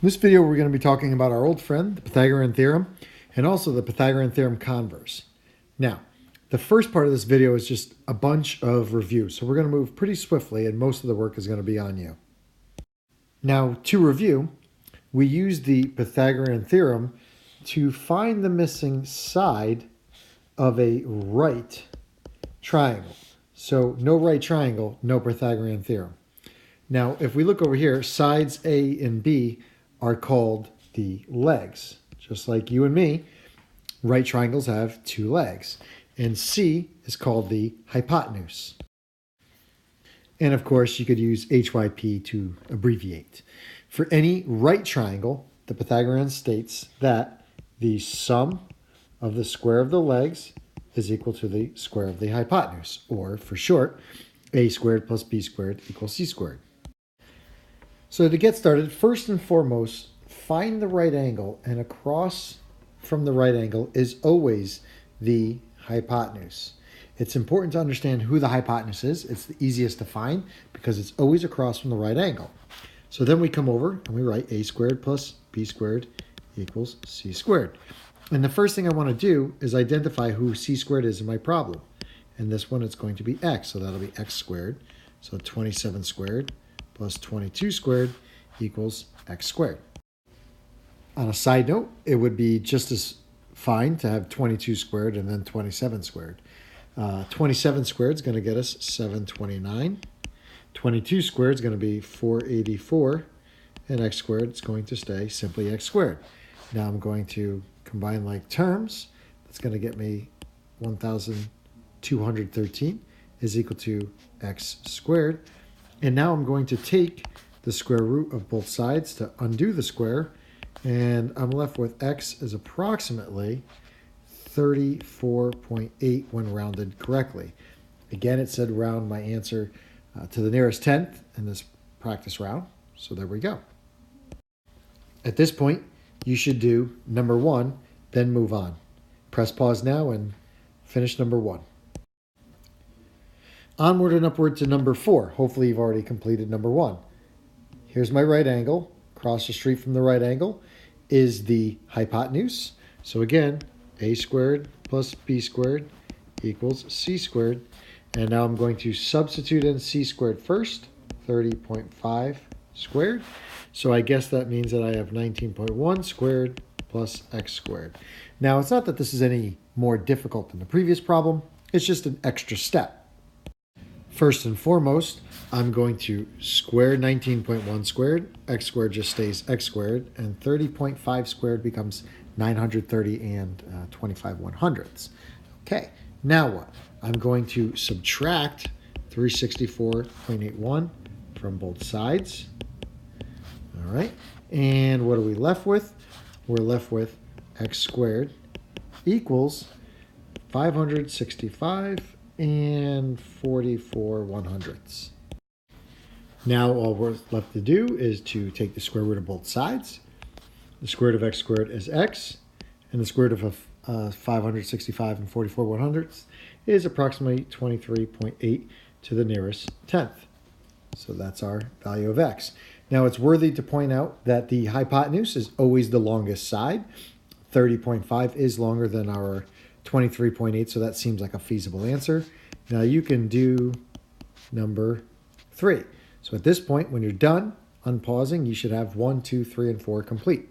In this video, we're going to be talking about our old friend, the Pythagorean theorem, and also the Pythagorean theorem converse. Now, the first part of this video is just a bunch of reviews, so we're going to move pretty swiftly, and most of the work is going to be on you. Now, to review, we use the Pythagorean theorem to find the missing side of a right triangle. So, no right triangle, no Pythagorean theorem. Now, if we look over here, sides A and B are called the legs. Just like you and me, right triangles have two legs. And C is called the hypotenuse. And of course, you could use HYP to abbreviate. For any right triangle, the Pythagorean states that the sum of the square of the legs is equal to the square of the hypotenuse. Or, for short, A squared plus B squared equals C squared. So to get started, first and foremost, find the right angle, and across from the right angle is always the hypotenuse. It's important to understand who the hypotenuse is. It's the easiest to find because it's always across from the right angle. So then we come over and we write A squared plus B squared equals C squared. And the first thing I want to do is identify who C squared is in my problem. In this one, it's going to be X, so that'll be X squared. So 27 squared plus 22 squared equals X squared. On a side note, it would be just as fine to have 22 squared and then 27 squared. 27 squared is going to get us 729. 22 squared is going to be 484. And X squared is going to stay simply X squared. Now I'm going to combine like terms. That's going to get me 1,213 is equal to X squared. And now I'm going to take the square root of both sides to undo the square, and I'm left with X is approximately 34.8 when rounded correctly. Again, it said round my answer to the nearest tenth in this practice round, so there we go. At this point, you should do number one, then move on. Press pause now and finish number one. Onward and upward to number 4. Hopefully you've already completed number 1. Here's my right angle. Across the street from the right angle is the hypotenuse. So again, A squared plus B squared equals C squared. And now I'm going to substitute in C squared first, 30.5 squared. So I guess that means that I have 19.1 squared plus X squared. Now, it's not that this is any more difficult than the previous problem. It's just an extra step. First and foremost, I'm going to square 19.1 squared. X squared just stays X squared. And 30.5 squared becomes 930 and 25/100ths. Okay, now what? I'm going to subtract 364.81 from both sides. All right, and what are we left with? We're left with X squared equals 565 and 44/100ths. Now all we're left to do is to take the square root of both sides. The square root of X squared is X, and the square root of 565 and 44/100ths is approximately 23.8 to the nearest tenth. So that's our value of X. Now it's worthy to point out that the hypotenuse is always the longest side. 30.5 is longer than our 23.8, so that seems like a feasible answer. Now you can do number 3. So at this point, when you're done unpausing, you should have 1, 2, 3, and 4 complete.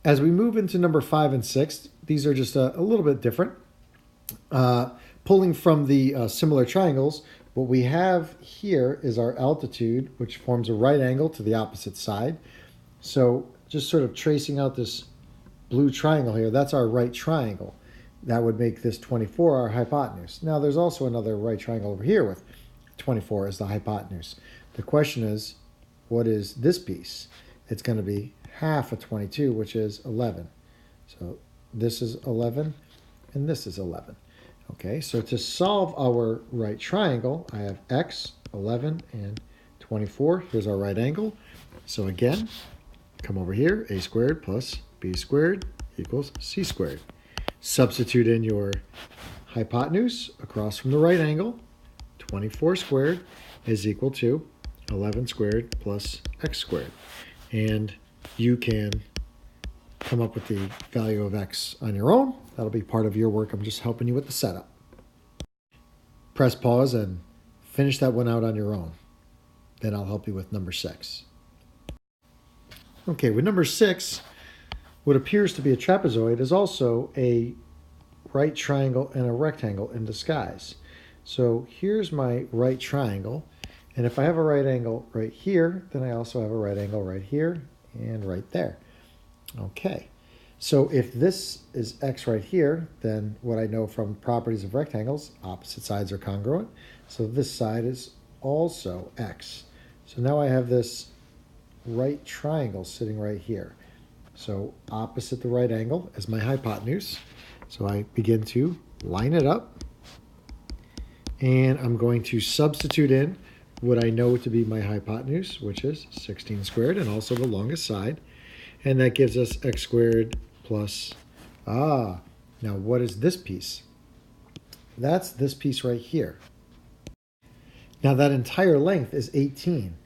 As we move into number 5 and 6, these are just a little bit different. Pulling from the similar triangles, what we have here is our altitude, which forms a right angle to the opposite side. So just sort of tracing out this blue triangle here, that's our right triangle. That would make this 24 our hypotenuse. Now there's also another right triangle over here with 24 as the hypotenuse. The question is, what is this piece? It's going to be half of 22, which is 11. So this is 11 and this is 11. Okay, so to solve our right triangle, I have X, 11, and 24. Here's our right angle. So again, come over here, A squared plus B squared equals C squared. Substitute in your hypotenuse across from the right angle. 24 squared is equal to 11 squared plus x squared. And you can come up with the value of x on your own. That'll be part of your work. I'm just helping you with the setup. Press pause and finish that one out on your own. Then I'll help you with number 6. Okay, with number 6, what appears to be a trapezoid is also a right triangle and a rectangle in disguise. So here's my right triangle. And if I have a right angle right here, then I also have a right angle right here and right there. Okay, so if this is x right here, then what I know from properties of rectangles, opposite sides are congruent. So this side is also x. So now I have this right triangle sitting right here. So opposite the right angle is my hypotenuse. So I begin to line it up. And I'm going to substitute in what I know to be my hypotenuse, which is 16 squared, and also the longest side. And that gives us x squared plus, now what is this piece? That's this piece right here. Now that entire length is 18,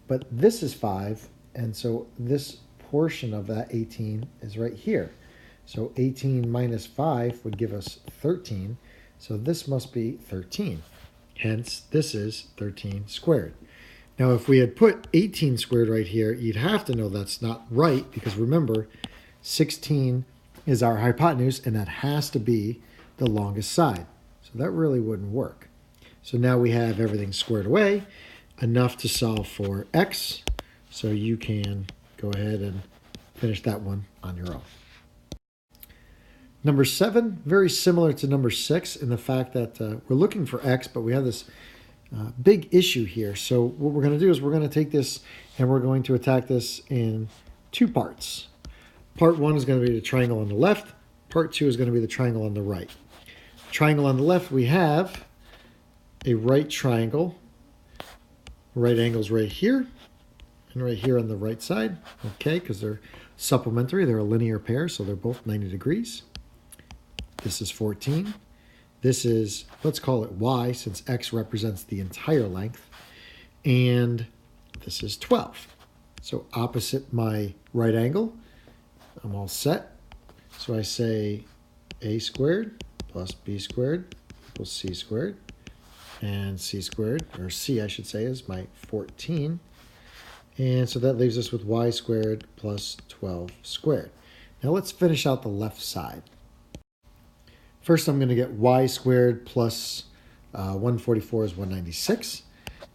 but this is 5, and so this portion of that 18 is right here. So 18 minus 5 would give us 13, so this must be 13. Hence, this is 13 squared. Now, if we had put 18 squared right here, you'd have to know that's not right, because remember, 16 is our hypotenuse, and that has to be the longest side. So that really wouldn't work. So now we have everything squared away, enough to solve for x. So you can go ahead and finish that one on your own. Number 7, very similar to number 6 in the fact that we're looking for x, but we have this big issue here. So what we're going to do is we're going to take this and we're going to attack this in 2 parts. Part 1 is going to be the triangle on the left. Part 2 is going to be the triangle on the right. Triangle on the left, we have a right triangle. Right angles right here and right here on the right side. Okay, because they're supplementary. They're a linear pair, so they're both 90 degrees. This is 14. This is, let's call it y, since x represents the entire length. And this is 12. So opposite my right angle, I'm all set. So I say a squared plus b squared equals c squared. And c squared, or c I should say, is my 14. And so that leaves us with y squared plus 12 squared. Now let's finish out the left side. First, I'm going to get y squared plus 144 is 196.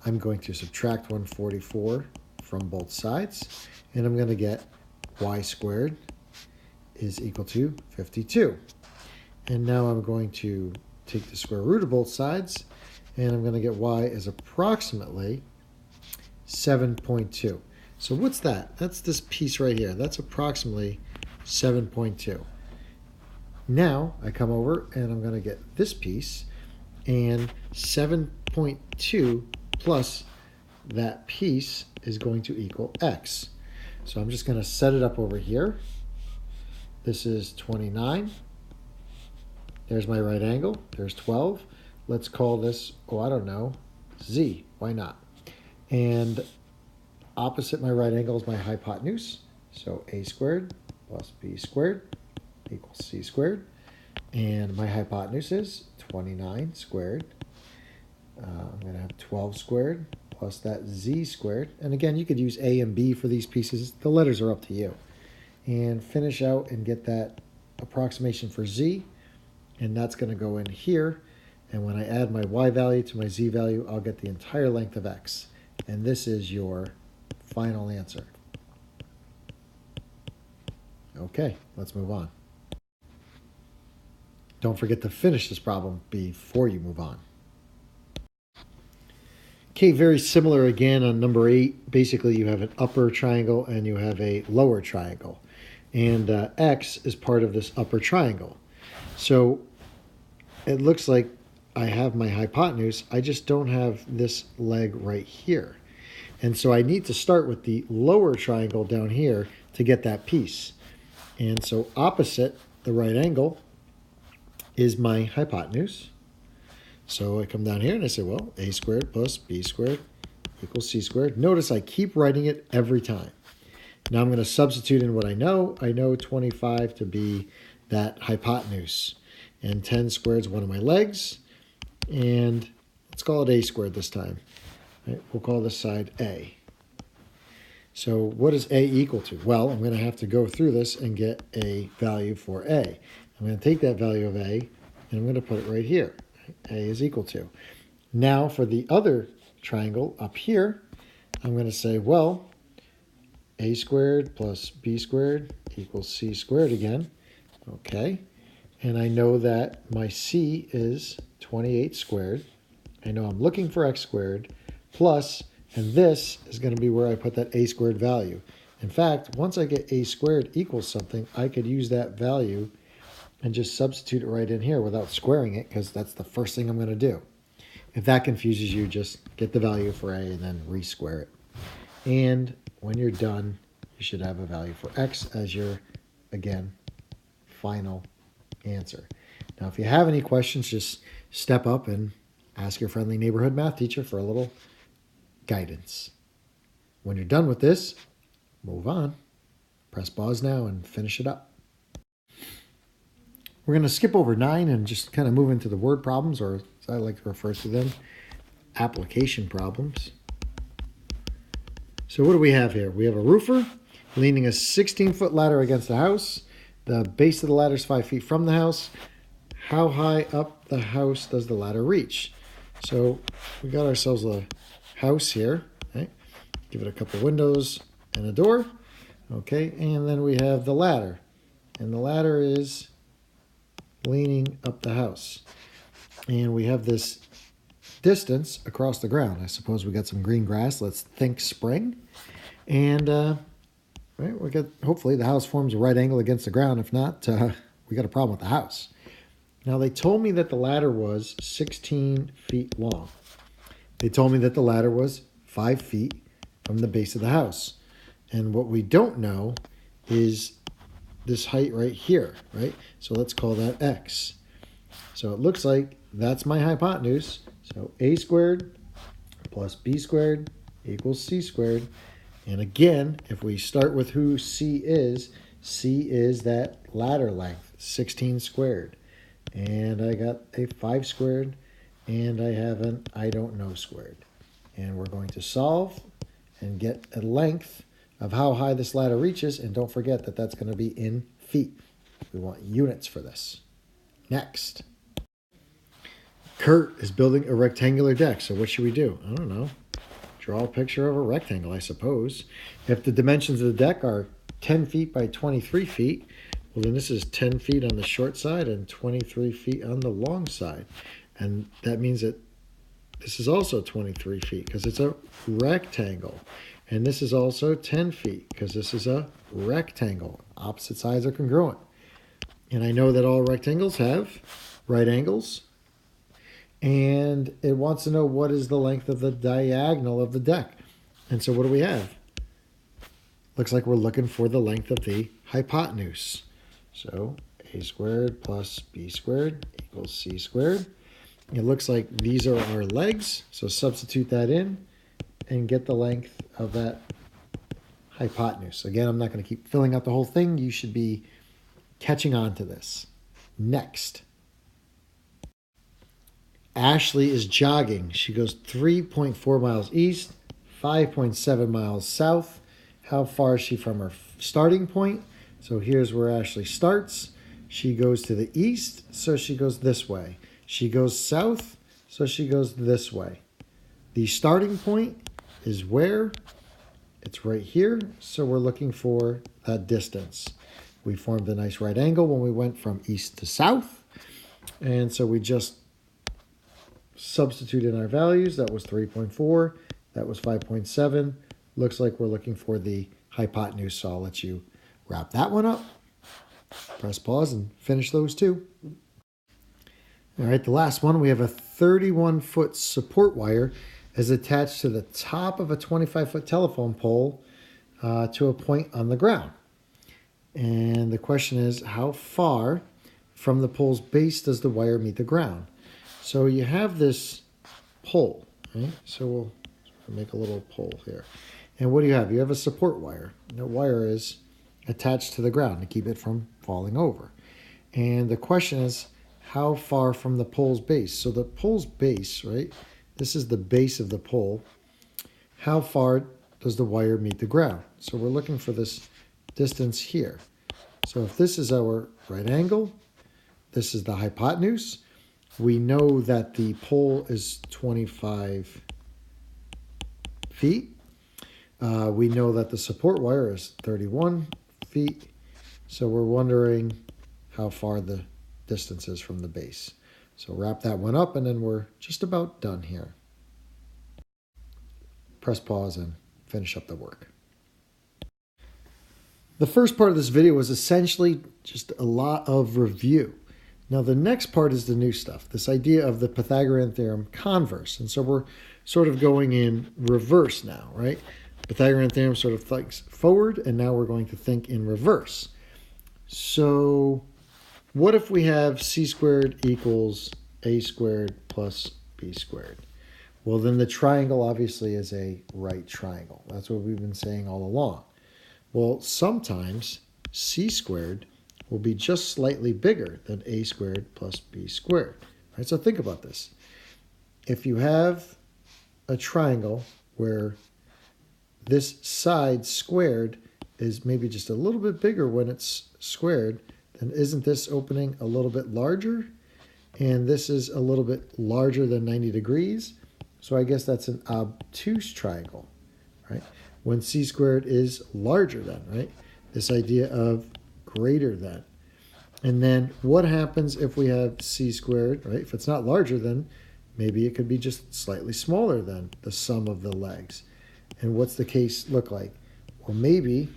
I'm going to subtract 144 from both sides. And I'm going to get y squared is equal to 52. And now I'm going to take the square root of both sides. And I'm going to get y is approximately 7.2. So what's that? That's this piece right here. That's approximately 7.2. Now I come over and I'm going to get this piece, and 7.2 plus that piece is going to equal x. So I'm just going to set it up over here. This is 29. There's my right angle. There's 12. Let's call this, I don't know, z. Why not? And opposite my right angle is my hypotenuse. So a squared plus b squared equals c squared. And my hypotenuse is 29 squared. I'm going to have 12 squared plus that z squared. And again, you could use a and b for these pieces. The letters are up to you. And finish out and get that approximation for z. And that's going to go in here. And when I add my y value to my z value, I'll get the entire length of x. And this is your final answer. Okay, let's move on. Don't forget to finish this problem before you move on. Okay, very similar again on number 8. Basically, you have an upper triangle and you have a lower triangle. And x is part of this upper triangle. So it looks like I have my hypotenuse. I just don't have this leg right here. And so I need to start with the lower triangle down here to get that piece. And so opposite the right angle is my hypotenuse. So I come down here and I say, well, a squared plus b squared equals c squared. Notice I keep writing it every time. Now I'm going to substitute in what I know. I know 25 to be that hypotenuse. And 10 squared is one of my legs. And let's call it a squared this time. Right, we'll call this side A. So what is A equal to? Well, I'm going to have to go through this and get a value for A. I'm going to take that value of A and I'm going to put it right here. A is equal to. Now for the other triangle up here, I'm going to say, well, A squared plus B squared equals C squared again. Okay. And I know that my C is 28 squared. I know I'm looking for X squared plus, and this is going to be where I put that A squared value. In fact, once I get A squared equals something, I could use that value and just substitute it right in here without squaring it, because that's the first thing I'm going to do. If that confuses you, just get the value for A and then re-square it. And when you're done, you should have a value for X as your, again, final answer. Now, if you have any questions, just step up and ask your friendly neighborhood math teacher for a little guidance. When you're done with this, move on. Press pause now and finish it up. We're going to skip over 9 and just kind of move into the word problems, or as I like to refer to them, application problems. So what do we have here? We have a roofer leaning a 16-foot ladder against the house. The base of the ladder is 5 feet from the house. How high up the house does the ladder reach? So we got ourselves a house here. Right? Give it a couple windows and a door. Okay, and then we have the ladder. And the ladder is leaning up the house. And we have this distance across the ground. I suppose we got some green grass. Let's think spring. And right, we got, hopefully the house forms a right angle against the ground. If not, we got a problem with the house. Now they told me that the ladder was 16 feet long. They told me that the ladder was 5 feet from the base of the house. And what we don't know is this height right here, right? So let's call that X. So it looks like that's my hypotenuse. So A squared plus B squared equals C squared. And again, if we start with who C is that ladder length, 16 squared. And I got a 5 squared, and I have an I don't know squared. And we're going to solve and get a length of how high this ladder reaches, and don't forget that that's going to be in feet. We want units for this. Next. Kurt is building a rectangular deck, so what should we do? I don't know. Draw a picture of a rectangle, I suppose. If the dimensions of the deck are 10 feet by 23 feet, well, then this is 10 feet on the short side and 23 feet on the long side. And that means that this is also 23 feet because it's a rectangle. And this is also 10 feet because this is a rectangle. Opposite sides are congruent. And I know that all rectangles have right angles. And it wants to know what is the length of the diagonal of the deck. And so what do we have? Looks like we're looking for the length of the hypotenuse. So A squared plus B squared equals C squared. It looks like these are our legs. So substitute that in and get the length of that hypotenuse. Again, I'm not going to keep filling out the whole thing. You should be catching on to this. Next. Ashley is jogging. She goes 3.4 miles east, 5.7 miles south. How far is she from her starting point? So here's where Ashley starts. She goes to the east, so she goes this way. She goes south, so she goes this way. The starting point is where? It's right here, so we're looking for that distance. We formed a nice right angle when we went from east to south, and so we just substitute in our values. That was 3.4, that was 5.7. Looks like we're looking for the hypotenuse, so I'll let you wrap that one up. Press pause and finish those two. All right, the last one, we have a 31-foot support wire is attached to the top of a 25-foot telephone pole to a point on the ground. And the question is, how far from the pole's base does the wire meet the ground? So you have this pole, right? So we'll make a little pole here. And what do you have? You have a support wire. the wire is attached to the ground to keep it from falling over. And the question is, how far from the pole's base? So the pole's base, right? This is the base of the pole. How far does the wire meet the ground? So we're looking for this distance here. So if this is our right angle, this is the hypotenuse. We know that the pole is 25 feet. We know that the support wire is 31 feet. So we're wondering how far the distance is from the base. So wrap that one up and then we're just about done here. Press pause and finish up the work. The first part of this video was essentially just a lot of review. Now the next part is the new stuff, this idea of the Pythagorean theorem converse. And so we're sort of going in reverse now, right? Pythagorean theorem sort of thinks forward, and now we're going to think in reverse. So what if we have c squared equals a squared plus b squared? Well, then the triangle obviously is a right triangle. That's what we've been saying all along. Well, sometimes c squared will be just slightly bigger than a squared plus b squared. Right? So think about this. If you have a triangle where this side squared is maybe just a little bit bigger when it's squared, then isn't this opening a little bit larger? And this is a little bit larger than 90 degrees. So I guess that's an obtuse triangle, right? When c squared is larger than, right? This idea of greater than. And then what happens if we have c squared, right? If it's not larger than, maybe it could be just slightly smaller than the sum of the legs. And what's the case look like? Well, maybe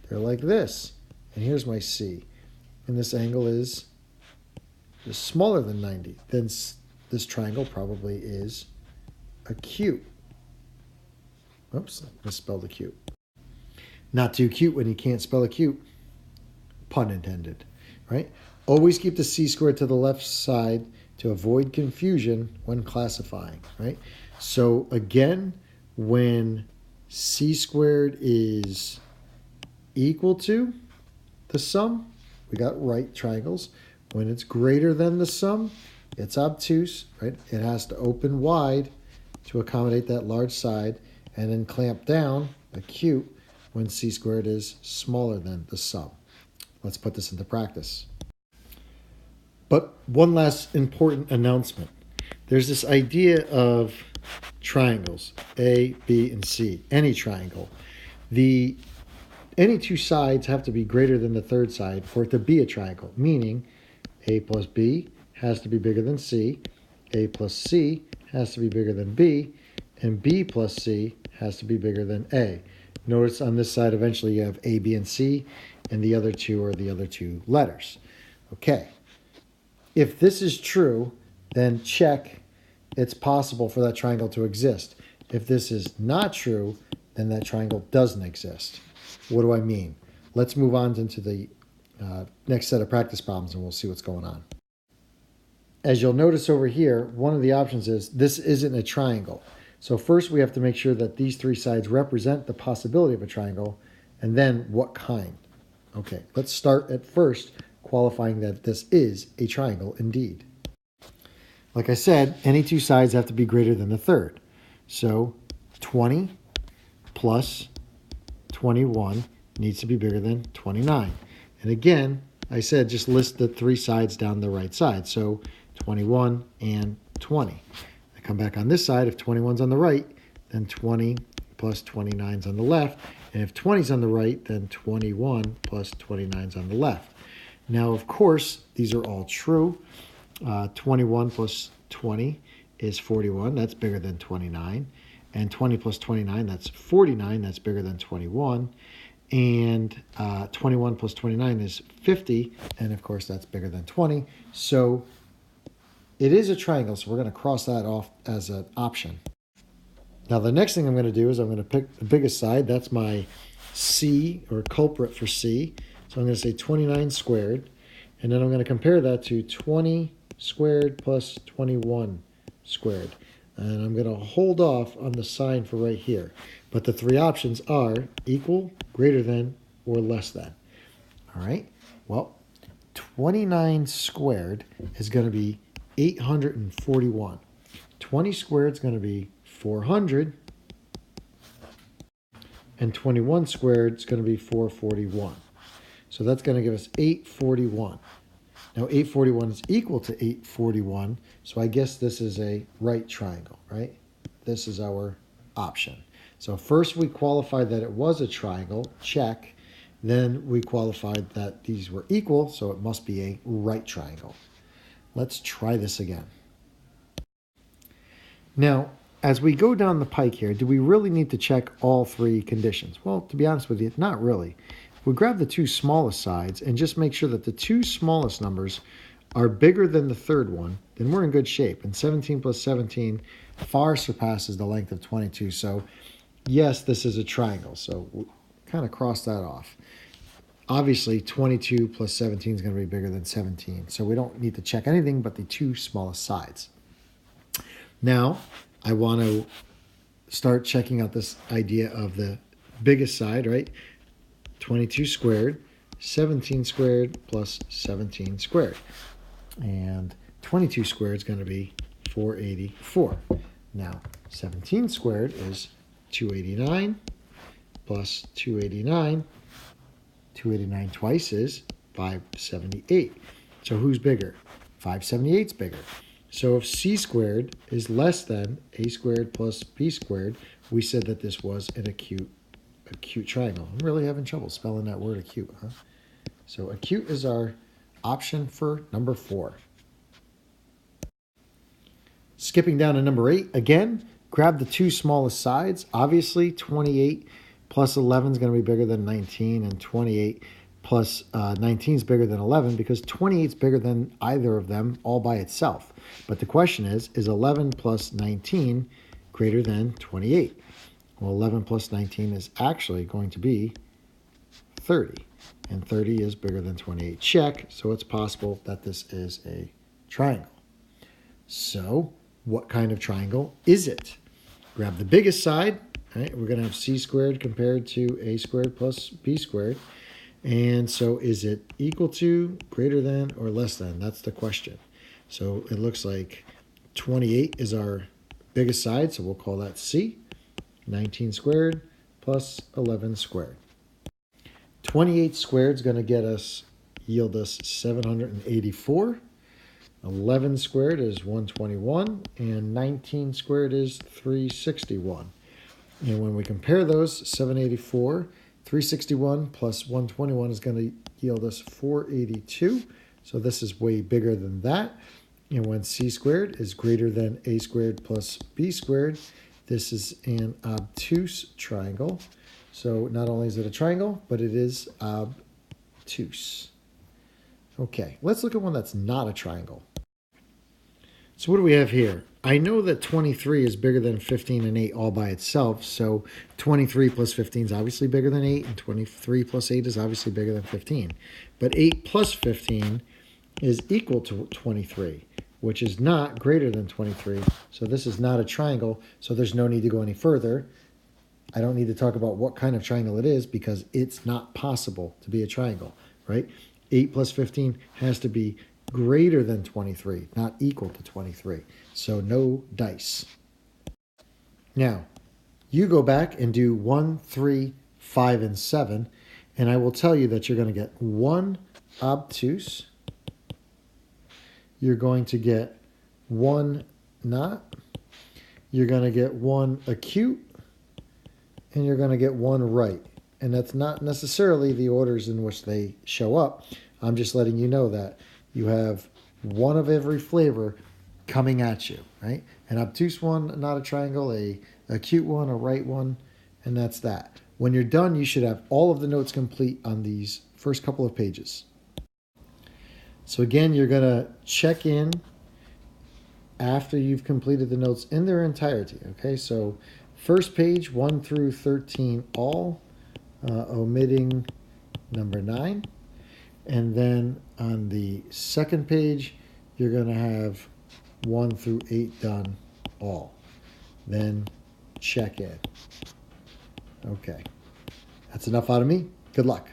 they're like this. And here's my c. And this angle is just smaller than 90. Then this triangle probably is acute. Oops, I misspelled acute. Not too cute when you can't spell acute. Pun intended, right? Always keep the c squared to the left side to avoid confusion when classifying, right? So again, when c squared is equal to the sum, we got right triangles. When it's greater than the sum, it's obtuse, right? It has to open wide to accommodate that large side and then clamp down, acute, when c squared is smaller than the sum. Let's put this into practice. But one last important announcement. There's this idea of triangles, A, B, and C, any triangle. Any two sides have to be greater than the third side for it to be a triangle, meaning A plus B has to be bigger than C, A plus C has to be bigger than B, and B plus C has to be bigger than A. Notice on this side eventually you have A, B, and C, and the other two are the other two letters. Okay. If this is true, then check it's possible for that triangle to exist. If this is not true, then that triangle doesn't exist. What do I mean? Let's move on into the next set of practice problems and we'll see what's going on. As you'll notice over here, one of the options is this isn't a triangle. So first we have to make sure that these three sides represent the possibility of a triangle, and then what kind. Okay, let's start at first qualifying that this is a triangle indeed. Like I said, any two sides have to be greater than the third. So 20 plus 21 needs to be bigger than 29. And again, I said just list the three sides down the right side. So 21 and 20. I come back on this side. If 21's on the right, then 20 plus 29's on the left. And if 20's on the right, then 21 plus 29's on the left. Now, of course, these are all true. 21 plus 20 is 41. That's bigger than 29. And 20 plus 29, that's 49. That's bigger than 21. And 21 plus 29 is 50. And, of course, that's bigger than 20. So it is a triangle, so we're going to cross that off as an option. Now, the next thing I'm going to do is I'm going to pick the biggest side. That's my C, or culprit for C. So I'm going to say 29 squared. And then I'm going to compare that to 20 squared plus 21 squared. And I'm going to hold off on the sign for right here. But the three options are equal, greater than, or less than. All right, well, 29 squared is going to be 841. 20 squared is going to be 400. And 21 squared is going to be 441. So that's going to give us 841. Now 841 is equal to 841, so I guess this is a right triangle, right? This is our option. So first we qualified that it was a triangle, check. Then we qualified that these were equal, so it must be a right triangle. Let's try this again. Now, as we go down the pike here, do we really need to check all three conditions? Well, to be honest with you, not really. If we grab the two smallest sides and just make sure that the two smallest numbers are bigger than the third one, then we're in good shape. And 17 plus 17 far surpasses the length of 22. So yes, this is a triangle. So we'll kind of cross that off. Obviously, 22 plus 17 is going to be bigger than 17. So we don't need to check anything but the two smallest sides. Now, I want to start checking out this idea of the biggest side, right? 22 squared, 17 squared plus 17 squared. And 22 squared is going to be 484. Now, 17 squared is 289 plus 289. 289 twice is 578. So who's bigger? 578 is bigger. So if c squared is less than a squared plus b squared, we said that this was an acute triangle. I'm really having trouble spelling that word acute, huh? So acute is our option for number 4. Skipping down to number 8, again, grab the two smallest sides. Obviously, 28 plus 11 is going to be bigger than 19, and 28 plus 19 is bigger than 11 because 28 is bigger than either of them all by itself. But the question is 11 plus 19 greater than 28? Well, 11 plus 19 is actually going to be 30, and 30 is bigger than 28. Check, so it's possible that this is a triangle. So what kind of triangle is it? Grab the biggest side. Right, we're going to have c squared compared to a squared plus b squared. And so is it equal to, greater than, or less than? That's the question. So it looks like 28 is our biggest side, so we'll call that c. 19 squared plus 11 squared. 28 squared is going to yield us 784. 11 squared is 121, and 19 squared is 361. And when we compare those, 784, 361 plus 121 is going to yield us 482. So this is way bigger than that. And when c squared is greater than a squared plus b squared, this is an obtuse triangle. So not only is it a triangle, but it is obtuse. Okay, let's look at one that's not a triangle. So what do we have here? I know that 23 is bigger than 15 and 8 all by itself, so 23 plus 15 is obviously bigger than 8, and 23 plus 8 is obviously bigger than 15. But 8 plus 15 is equal to 23, which is not greater than 23. So this is not a triangle, so there's no need to go any further. I don't need to talk about what kind of triangle it is because it's not possible to be a triangle, right? 8 plus 15 has to be greater than 23, not equal to 23. So no dice. Now, you go back and do 1, 3, 5, and 7, and I will tell you that you're going to get 1 obtuse, you're going to get 1 not, you're going to get 1 acute, and you're going to get 1 right. And that's not necessarily the orders in which they show up. I'm just letting you know that you have one of every flavor coming at you, right? An obtuse one, not a triangle, a acute one, a right one, and that's that. When you're done, you should have all of the notes complete on these first couple of pages. So again, you're going to check in after you've completed the notes in their entirety, okay? So first page, 1 through 13, all, omitting number 9. And then on the second page, you're going to have 1 through 8 done all. Then check in. Okay. That's enough out of me. Good luck.